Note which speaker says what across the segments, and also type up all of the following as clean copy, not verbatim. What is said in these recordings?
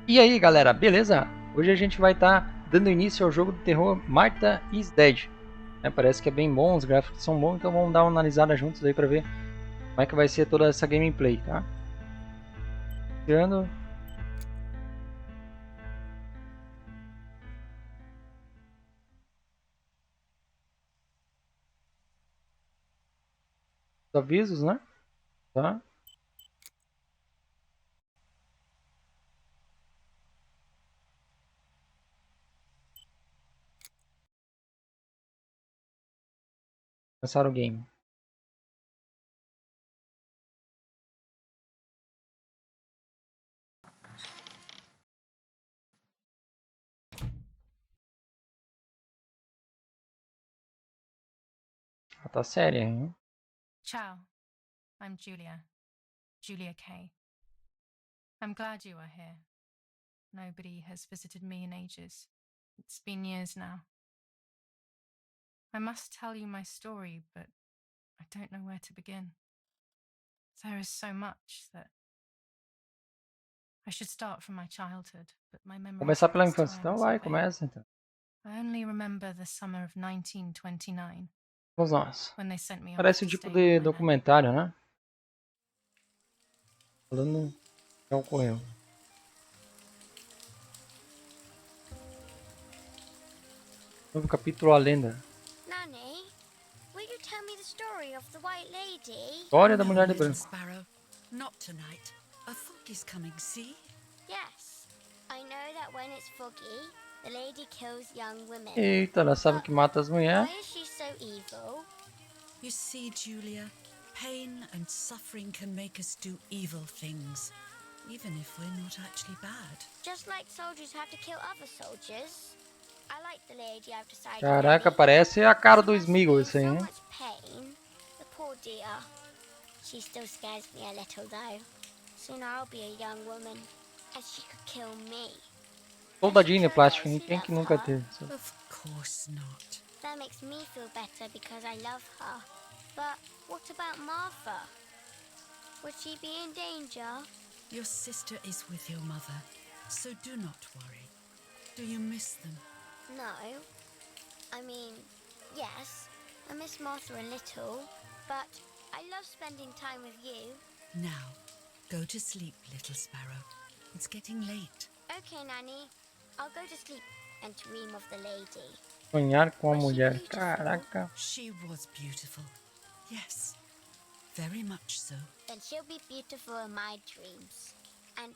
Speaker 1: E aí galera, beleza? Hoje a gente vai estar dando início ao jogo de terror Martha is Dead. Parece que é bem bom, os gráficos são bons, então vamos dar uma analisada juntos aí para ver como é que vai ser toda essa gameplay, tá? Tirando os avisos, né? Tá? Começar o game. Ah, tá séria, hein?
Speaker 2: Ciao, I'm Julia Kay. I'm glad you are here. Nobody has visited me in ages. It's been years now. I must tell you my story, but I don't know where to begin. There is so much that I should start from my childhood, but my memories
Speaker 1: Começar
Speaker 2: at
Speaker 1: pela
Speaker 2: this
Speaker 1: infância,
Speaker 2: time
Speaker 1: então
Speaker 2: are
Speaker 1: vai,
Speaker 2: so vague.
Speaker 1: começa então.
Speaker 2: I only remember the summer of 1929,
Speaker 1: Vamos nós.
Speaker 2: when they sent me off
Speaker 1: Parece o
Speaker 2: to
Speaker 1: tipo
Speaker 2: stay with
Speaker 1: de
Speaker 2: my nanny.
Speaker 1: documentário, né? Falando o que ocorreu. Novo capítulo A Lenda.
Speaker 3: Nanny, will you tell me the story of the White Lady?
Speaker 1: História da
Speaker 4: No,
Speaker 1: Mulher de
Speaker 4: little
Speaker 1: Branco.
Speaker 4: sparrow. Not tonight. A fog is coming, see?
Speaker 3: Yes. I know that when it's foggy, the lady kills young women.
Speaker 1: Eita, ela sabe que mata as
Speaker 3: Why
Speaker 1: mulheres.
Speaker 3: is she so evil?
Speaker 4: You see, Julia, pain and suffering can make us do evil things, even if we're not actually bad.
Speaker 3: Just like soldiers have to kill other soldiers. I like the lady I've decided.
Speaker 1: Caraca,
Speaker 3: Nanny.
Speaker 1: parece a cara
Speaker 3: She
Speaker 1: do
Speaker 3: must
Speaker 1: Smeagol
Speaker 3: feel
Speaker 1: isso aí,
Speaker 3: so
Speaker 1: hein?
Speaker 3: much pain. The poor dear. She still scares me a little though. Soon I'll be a young woman, and she could kill me.
Speaker 1: Soldadinho de plástico, hein? Quem que nunca teve?
Speaker 4: Of course not.
Speaker 3: That makes me feel better because I love her. But what about Martha? Would she be in danger?
Speaker 4: Your sister is with your mother, so do not worry. Do you miss them?
Speaker 3: No. I mean, yes, I miss Martha a little, but I love spending time with you.
Speaker 4: Now, go to sleep, little sparrow. It's getting late.
Speaker 3: Okay, Nanny. I'll go to sleep and dream of the lady.
Speaker 1: Sonhar com a
Speaker 3: Was she
Speaker 1: mulher.
Speaker 3: beautiful?
Speaker 1: Caraca.
Speaker 4: She was beautiful. Yes, very much so.
Speaker 3: Then she'll be beautiful in my dreams. And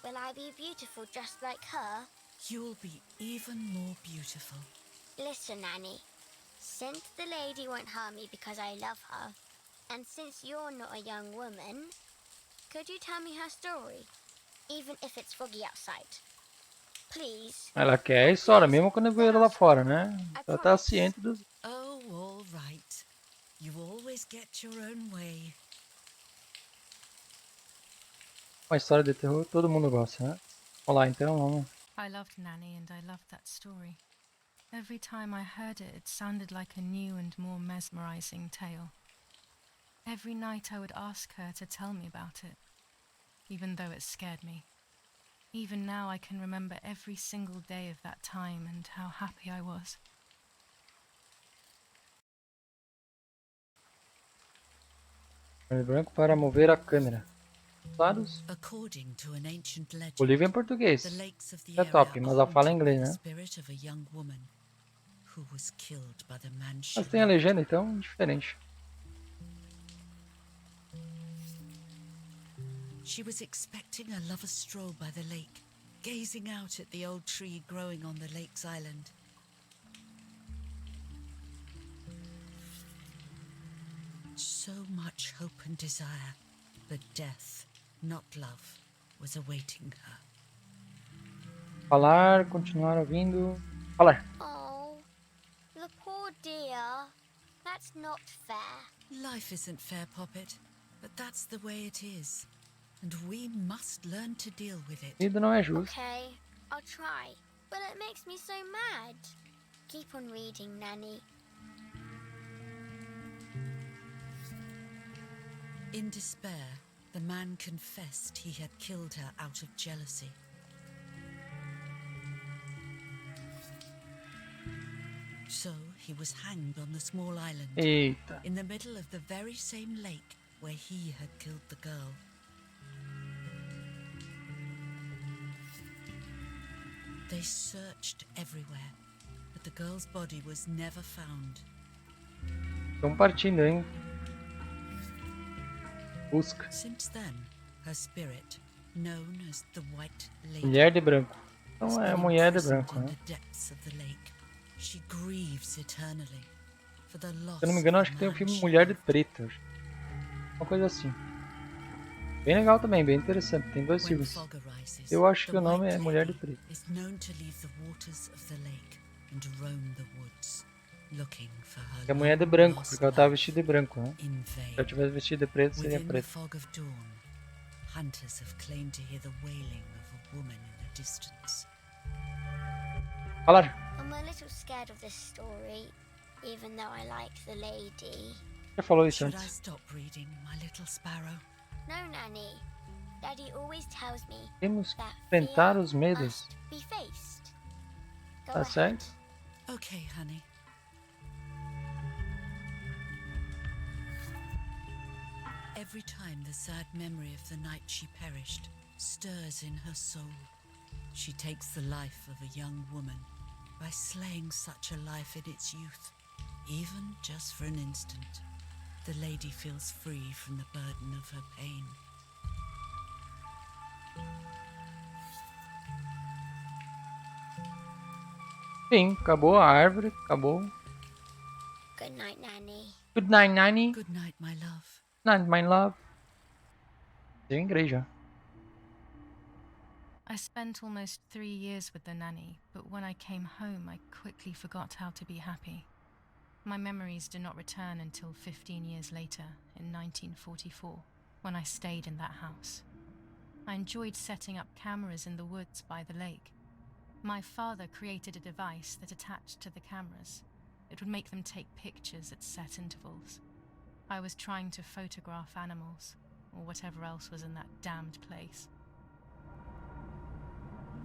Speaker 3: will I be beautiful just like her?
Speaker 4: You'll be even more beautiful.
Speaker 3: Listen, Nanny. Since the lady won't harm me because I love her, and since you're not a young woman, could you tell me her story? Even if it's foggy outside. Please.
Speaker 1: Ela quer a história, mesmo quando veio lá fora, né? Ela tá ciente dos...
Speaker 4: Oh, all right. You always get your own way.
Speaker 1: Uma história de terror, todo mundo gosta, né? Vamos lá, então, vamos.
Speaker 2: I loved Nanny and I loved that story. Every time I heard it, it sounded like a new and more mesmerizing tale. Every night I would ask her to tell me about it, even though it scared me. Even now I can remember every single day of that time and how happy I was.
Speaker 1: Branco para mover a câmera. Lados.
Speaker 4: According to an ancient
Speaker 1: O livro é em
Speaker 4: legend,
Speaker 1: português.
Speaker 4: the lakes of the
Speaker 1: É
Speaker 4: area
Speaker 1: top,
Speaker 4: are
Speaker 1: mas ela fala
Speaker 4: haunted by
Speaker 1: inglês,
Speaker 4: the
Speaker 1: né?
Speaker 4: spirit of a young woman who was killed by the man she
Speaker 1: Mas tem a
Speaker 4: loved.
Speaker 1: legenda, então, diferente.
Speaker 4: She was expecting a lover's stroll by the lake, gazing out at the old tree growing on the lake's island. So much hope and desire, but death, not love, was awaiting her.
Speaker 1: Falar, continuar ouvindo. Falar.
Speaker 3: Oh, the poor dear. That's not fair.
Speaker 4: Life isn't fair, Poppet, but that's the way it is. And we must learn to deal with it.
Speaker 1: Vida não é justa.
Speaker 3: Okay, I'll try. But it makes me so mad. Keep on reading, Nanny.
Speaker 4: In despair, the man confessed he had killed her out of jealousy. So he was hanged on the small island,
Speaker 1: Eita.
Speaker 4: in the middle of the very same lake where he had killed the girl. They searched everywhere, but the girl's body was never found.
Speaker 1: Estão partindo, hein? Busca.
Speaker 4: Since then, her spirit, known as the White Lady,
Speaker 1: Mulher de branco.
Speaker 4: has
Speaker 1: Então é a
Speaker 4: been
Speaker 1: mulher de
Speaker 4: imprisoned
Speaker 1: branco,
Speaker 4: in
Speaker 1: né?
Speaker 4: the depths of the lake. She grieves eternally for the loss
Speaker 1: Se eu não me engano,
Speaker 4: of
Speaker 1: acho
Speaker 4: the
Speaker 1: que tem o
Speaker 4: man
Speaker 1: filme
Speaker 4: she
Speaker 1: Mulher de
Speaker 4: loved.
Speaker 1: Preta. Uma coisa assim. Bem legal também, bem interessante. Tem 2
Speaker 4: When
Speaker 1: filmes.
Speaker 4: fog arises,
Speaker 1: Eu acho
Speaker 4: the
Speaker 1: que o nome
Speaker 4: White
Speaker 1: é Mulher de
Speaker 4: Lady
Speaker 1: Preta.
Speaker 4: is known to leave the waters of the lake and roam the woods, looking for her
Speaker 1: É a mulher de
Speaker 4: long
Speaker 1: branco,
Speaker 4: lost
Speaker 1: porque ela tava
Speaker 4: life
Speaker 1: vestida de branco, né?
Speaker 4: in
Speaker 1: Se ela
Speaker 4: vain.
Speaker 1: tivesse vestida de preto, seria
Speaker 4: Within the
Speaker 1: preta.
Speaker 4: fog of dawn, hunters have claimed to hear the wailing of a woman in the distance.
Speaker 1: Fala!
Speaker 3: I'm a little scared of this story, even though I like the lady.
Speaker 1: Já falou isso
Speaker 4: Should I
Speaker 1: antes.
Speaker 4: stop reading, my little sparrow?
Speaker 3: No, Nanny. Daddy always tells me
Speaker 1: Temos que
Speaker 3: that
Speaker 1: enfrentar
Speaker 3: fear
Speaker 1: os medos.
Speaker 3: must be faced. Go
Speaker 1: Tá
Speaker 3: ahead.
Speaker 1: certo?
Speaker 4: Okay, honey. Every time the sad memory of the night she perished stirs in her soul, she takes the life of a young woman by slaying such a life in its youth. Even just for an instant, the lady feels free from the burden of her pain.
Speaker 1: Sim, acabou a árvore, acabou.
Speaker 3: Good night, Nanny.
Speaker 1: Good night, Nanny.
Speaker 4: Good night, my love.
Speaker 1: Night, my love. Deu inglês já.
Speaker 2: I spent almost 3 years with the nanny, but when I came home, I quickly forgot how to be happy. My memories do not return until 15 years later, in 1944, when I stayed in that house. I enjoyed setting up cameras in the woods by the lake. My father created a device that attached to the cameras. It would make them take pictures at set intervals. I was trying to photograph animals, or whatever else was in that damned place.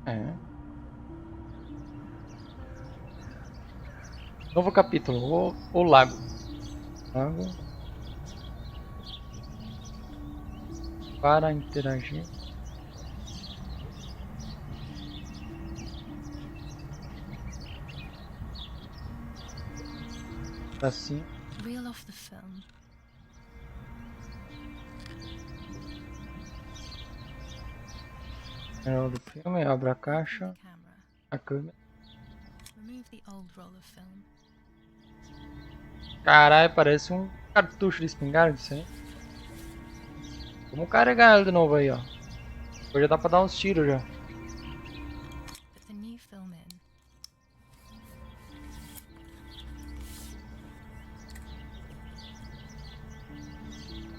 Speaker 1: É. Novo capítulo, o lago. Lago. Para interagir. Assim.
Speaker 2: Reel off the film.
Speaker 1: É do filme, abre a caixa,
Speaker 2: The camera.
Speaker 1: a câmera.
Speaker 2: Remove the old roll of film.
Speaker 1: Caralho, parece um cartucho de espingarda isso aí. Vamos carregar ele de novo aí, ó. Hoje já dá pra dar uns tiros já.
Speaker 2: Put the new film in.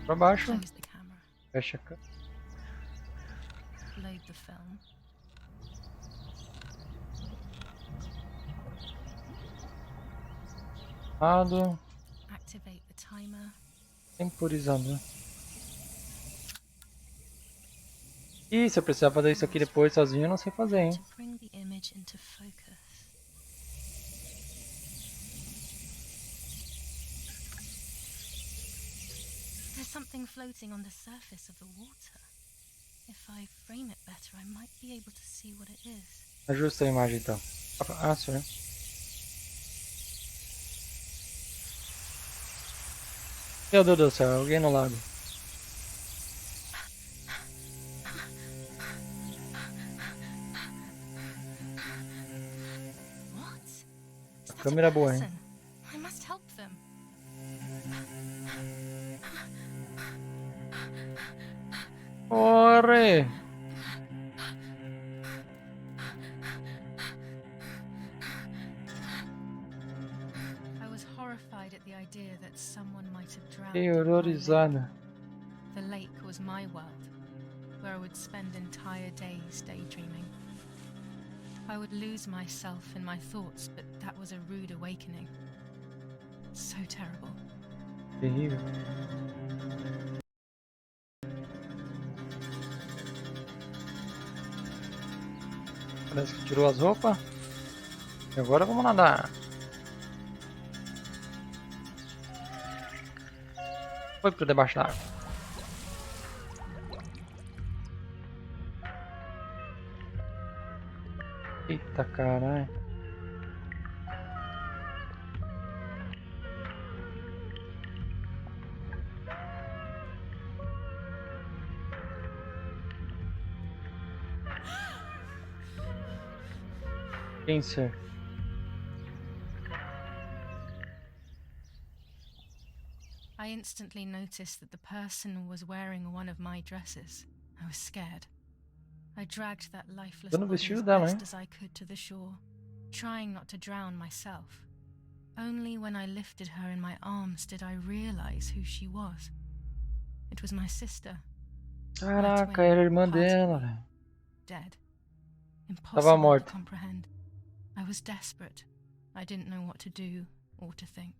Speaker 1: Pra baixo,
Speaker 2: Close the camera.
Speaker 1: fecha a câmera.
Speaker 2: Load the film.
Speaker 1: Lado,
Speaker 2: Activate the timer.
Speaker 1: temporizador. Ih, se eu precisar fazer isso aqui depois sozinho, eu não sei fazer, hein.
Speaker 2: To bring the image into focus. There's something floating on the surface of the water. If I frame it better, I might be able to see what it is.
Speaker 1: Ajusta a imagem então. Ah, senhor. Meu Deus do céu, alguém no lago.
Speaker 2: What? Is that a
Speaker 1: câmera é boa, hein?
Speaker 2: person? I must help them.
Speaker 1: Corre!
Speaker 2: I was horrified at the idea that someone might have drowned.
Speaker 1: Que
Speaker 2: in my lake.
Speaker 1: horrorizada.
Speaker 2: The lake was my world, where I would spend entire days daydreaming. I would lose myself in my thoughts, but that was a rude awakening. So terrible.
Speaker 1: Terrível. Parece que tirou as roupas. E agora vamos nadar. Foi para debaixo da água. Eita caralho. Quem ser?
Speaker 2: I instantly noticed that the person was wearing one of my dresses. I was scared. I dragged that lifeless
Speaker 1: Tô no
Speaker 2: body
Speaker 1: vestido
Speaker 2: as
Speaker 1: dela,
Speaker 2: best
Speaker 1: hein?
Speaker 2: as I could to the shore, trying not to drown myself. Only when I lifted her in my arms did I realize who she was. It was my sister.
Speaker 1: Caraca, era a irmã dela, velho.
Speaker 2: Dead.
Speaker 1: Tava
Speaker 2: Impossible to
Speaker 1: morta.
Speaker 2: comprehend. I was desperate. I didn't know what to do or to think.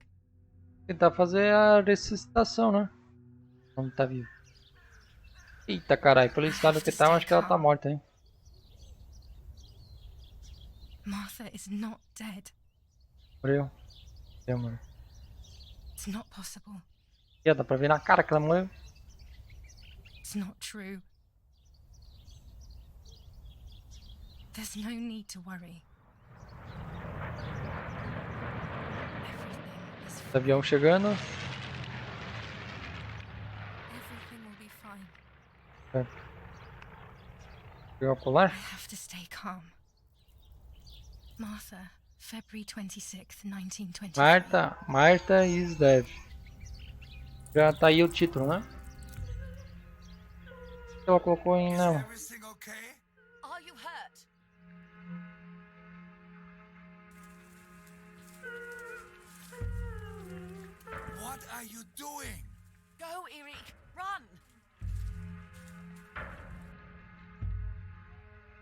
Speaker 1: Tentar fazer a ressuscitação, né? Quando tá vivo. Eita caralho, pelo estado que tá, eu acho que ela tá morta, hein?
Speaker 2: Martha is not dead.
Speaker 1: Morreu. Morreu, mano.
Speaker 2: It's not possible.
Speaker 1: E dá pra ver na cara que ela morreu.
Speaker 2: It's not true. There's no need to worry. Everything is
Speaker 1: O avião chegando.
Speaker 2: Everything will be fine.
Speaker 1: Pegar o colar.
Speaker 2: I have to stay calm. Martha, February 26th, 1923.
Speaker 1: Martha is dead. Já tá aí o título, né? Ela colocou em não.
Speaker 5: Everything okay?
Speaker 4: Are you hurt?
Speaker 5: What are you doing?
Speaker 4: Go, Eric! Run!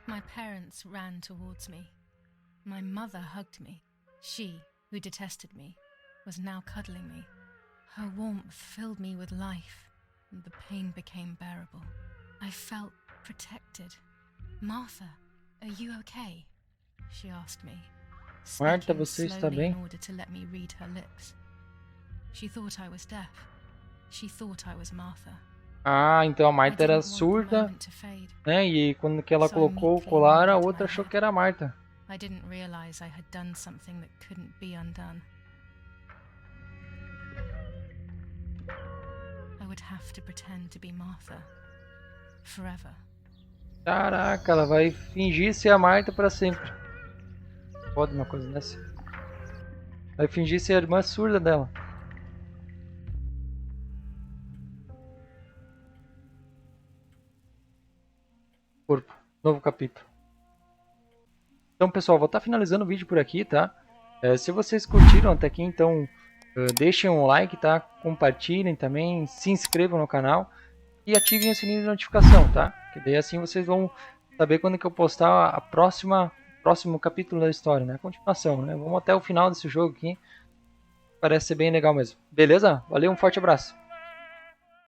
Speaker 2: My parents ran towards me. My mother hugged me. She, who detested me, was now cuddling me. Her warmth filled me with life, and the pain became bearable. I felt protected. Martha, are you okay? She asked me,
Speaker 1: Martha,
Speaker 2: speaking
Speaker 1: você está
Speaker 2: slowly
Speaker 1: bem?
Speaker 2: in order to let me read her lips. She thought I was deaf. She thought I was Martha.
Speaker 1: Ah, então a
Speaker 2: I
Speaker 1: Martha era
Speaker 2: didn't want the
Speaker 1: surda,
Speaker 2: moment to fade.
Speaker 1: né? E quando que ela
Speaker 2: So
Speaker 1: colocou o
Speaker 2: meekly
Speaker 1: colar, a
Speaker 2: nodded
Speaker 1: outra
Speaker 2: my
Speaker 1: achou
Speaker 2: head.
Speaker 1: que era a Martha.
Speaker 2: I didn't realize I had done something that couldn't be undone. I would have to pretend to be Martha forever.
Speaker 1: Caraca, ela vai fingir ser a Martha pra sempre. Pode uma coisa dessa. Vai fingir ser a irmã surda dela. Corpo. Novo capítulo. Então, pessoal, vou estar finalizando o vídeo por aqui, tá? Se vocês curtiram até aqui, então deixem um like, tá? Compartilhem também, se inscrevam no canal e ativem o sininho de notificação, tá? Que daí assim vocês vão saber quando que eu postar a próximo capítulo da história, né? A continuação, né? Vamos até o final desse jogo aqui. Parece ser bem legal mesmo. Beleza? Valeu, um forte abraço.